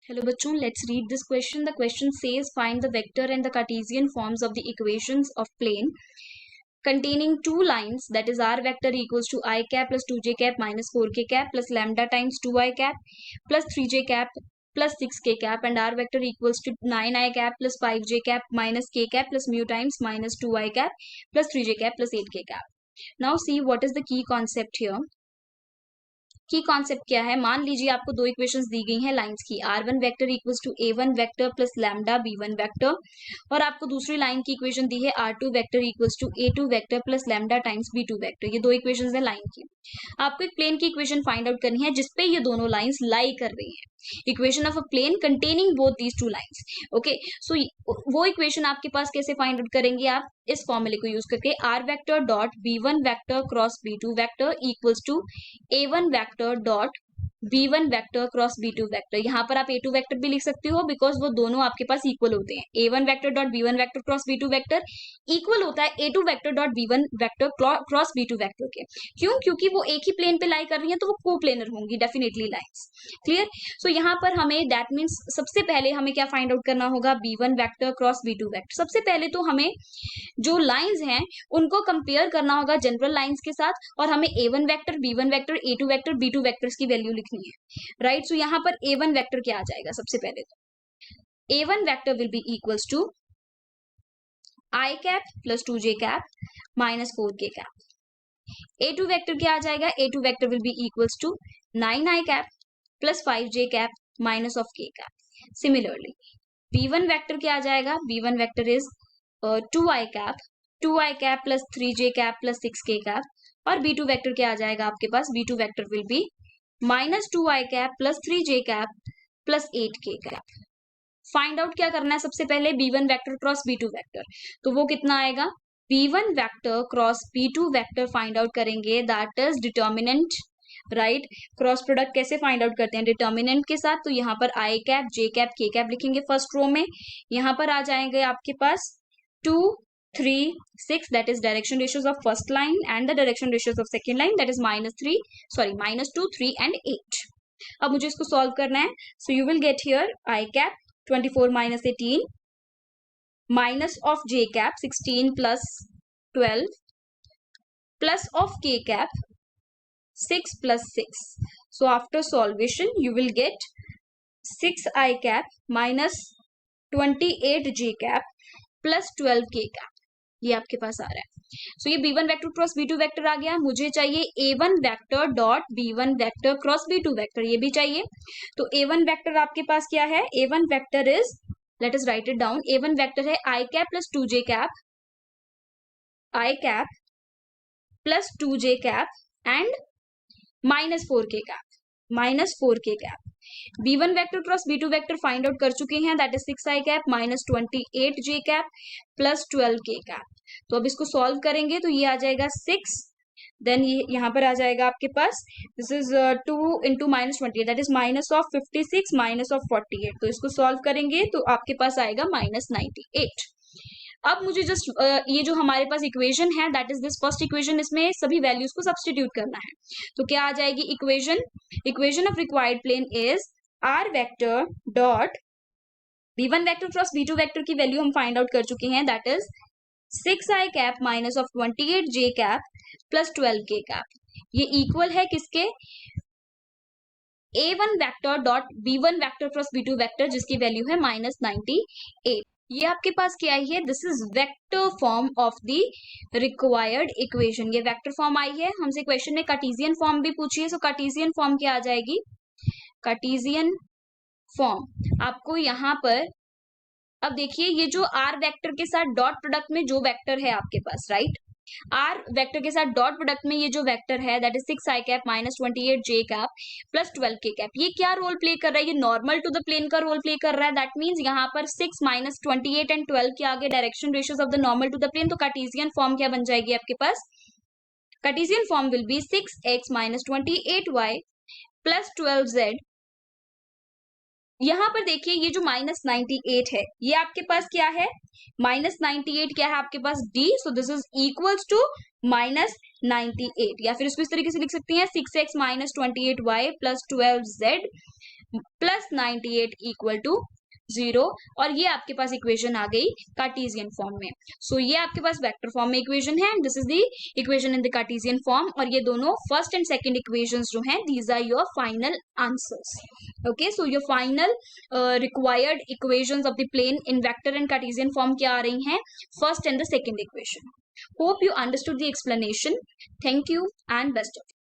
Hello bachon, let's read this question. The question says find the vector and the Cartesian forms of the equations of plane containing two lines, that is r vector equals to I cap plus 2j cap minus 4k cap plus lambda times 2I cap plus 3j cap plus 6k cap and r vector equals to 9I cap plus 5j cap minus k cap plus mu times minus 2I cap plus 3j cap plus 8k cap. Now see what is the key concept here. की concept क्या है, मान लीजिए आपको दो equations दी गई हैं lines की, r1 vector equals to a1 vector plus lambda b1 vector, और आपको दूसरी लाइन की इक्वेशन दी है r2 vector equals to a2 vector plus lambda times b2 vector. ये दो इक्वेशंस है लाइन की. आपको एक प्लेन की इक्वेशन फाइंड आउट करनी है जिसपे ये दोनों लाइंस लाई कर रही हैं. Equation of a plane containing both these two lines. Okay, so वो इक्वेशन आपके पास कैसे फाइंड आउट करेंगे आप, इस फॉर्मूले को यूज करके r vector dot b1 vector cross b2 vector equals to a1 vector dot b1 vector cross b2 vector. यहाँ पर आप a2 वेक्टर भी लिख सकते हो बिकॉज वो दोनों आपके पास इक्वल होते हैं. a1 vector dot b1 vector cross b2 vector equal होता है a2 vector dot b1 vector cross b2 vector के. क्यों? क्योंकि वो एक ही प्लेन पे लाई कर रही हैं तो वो कोप्लेनर होंगी डेफिनेटली लाइंस. क्लियर? सो यहाँ पर हमें दैट मीन्स सबसे पहले हमें क्या फाइंड आउट करना होगा, b1 vector cross b2 vector. सबसे पहले तो हमें जो लाइंस हैं उनको कंपेयर करना होगा जनरल लाइंस के साथ, और हमें a1 vector b1 vector a2 vector b2 vectors की वैल्यू लिखनी है. राइट? सो यहाँ पर a1 वेक्टर क्या आ जाएगा, सबसे पहले तो a1 vector will be equals to I cap plus 2j cap minus 4k cap. a2 vector क्या आ जाएगा, a2 vector will be equals to 9I cap plus 5j cap minus of k cap. Similarly b1 vector क्या आ जाएगा, b1 vector is 2I cap plus 3j cap plus 6k cap, और b2 vector क्या आ जाएगा आपके पास, b2 vector will be minus 2I cap plus 3j cap plus 8k cap. Find out क्या करना है, सबसे पहले b1 vector cross b2 vector. तो वो कितना आएगा, b1 vector cross b2 vector find out करेंगे, that is determinant. Right? Cross product कैसे फाइंड आउट करते हैं, डिटर्मिनेंट के साथ. तो यहाँ पर I cap j cap k cap लिखेंगे फर्स्ट रो में. यहाँ पर आ जाएंगे आपके पास 2 3 6, that is direction ratios of first line, and the direction ratios of second line, that is minus 2 3 and 8. अब मुझे इसको सॉल्व करना है. So you will get here I cap 24 minus 18 minus of j cap 16 plus 12 plus of k cap 6 plus 6. So after solvation you will get 6I cap minus 28 j cap plus 12 k cap. ये आपके पास आ रहा है. सो ये b1 vector cross b2 vector आ गया. मुझे चाहिए a1 vector dot b1 vector cross b2 vector, ये भी चाहिए. तो a1 वेक्टर आपके पास क्या है, a1 vector is, let us right it down, a1 vector है I cap plus 2j cap, I cap plus 2j cap and minus 4k cap. b1 vector cross b2 vector find out कर चुके हैं, that is 6I cap minus 28j cap plus 12k cap. तो अब इसको solve करेंगे तो ये आ जाएगा 6, देन ये यहाँ पर आ जाएगा आपके पास, this is 2 into minus 28, that is minus of 56 minus of 48. तो इसको सॉल्व करेंगे तो आपके पास आएगा माइनस 98. अब मुझे जस्ट ये जो हमारे पास इक्वेशन है, that is this first equation, इसमें सभी वैल्यूज को सब्सटीट्यूट करना है. तो क्या आ जाएगी equation of required plane is r vector dot b1 vector cross b2 vector की वैल्यू हम फाइंड आउट कर चुके हैं, that is 6I cap minus of 28j cap plus 12k cap. ये इक्वल है किसके, a1 vector dot b1 vector cross b2 vector जिसकी value है माइनस 98. ये आपके पास क्या आई है, this is vector form of the required equation. ये वेक्टर फॉर्म आई है. हमसे क्वेश्चन में कार्टेशियन फॉर्म भी पूछी है. सो कार्टेशियन फॉर्म क्या आ जाएगी, कार्टेशियन फॉर्म आपको यहाँ पर, अब देखिए ये जो r वेक्टर के साथ डॉट प्रोडक्ट में जो वेक्टर है आपके पास, राइट, r वेक्टर के साथ डॉट प्रोडक्ट में ये जो वेक्टर है that is 6I cap minus 28j cap plus 12k cap. ये क्या रोल प्ले कर रहा है, ये नॉर्मल टू द प्लेन का रोल प्ले कर रहा है. दैट मींस यहाँ पर 6 माइनस 28 एंड 12 के आगे direction ratios of the normal to the plane. तो कार्टेशियन फॉर्म क्या बन जाएगी आपके पास, Cartesian form will be 6x minus 28y plus 12z. यहाँ पर देखिए ये जो माइनस 98 है ये आपके पास क्या है, माइनस 98 क्या है आपके पास d. So this is equals to minus 98, या फिर इसको इस तरीके से लिख सकते हैं 6x minus 28y plus 12z plus 98 equal to 0, और ये आपके पास इक्वेशन आ गई कार्टेशियन फॉर्म में. सो ये आपके पास वेक्टर फॉर्म में इक्वेशन है, this is the equation in the cartesian form, और ये दोनों फर्स्ट एंड सेकंड इक्वेशंस जो हैं these are your final answers. Okay, so your final required equations of the plane in vector and cartesian form क्या आ रही हैं, first and the second equation. Hope you understood the explanation. Thank you and best of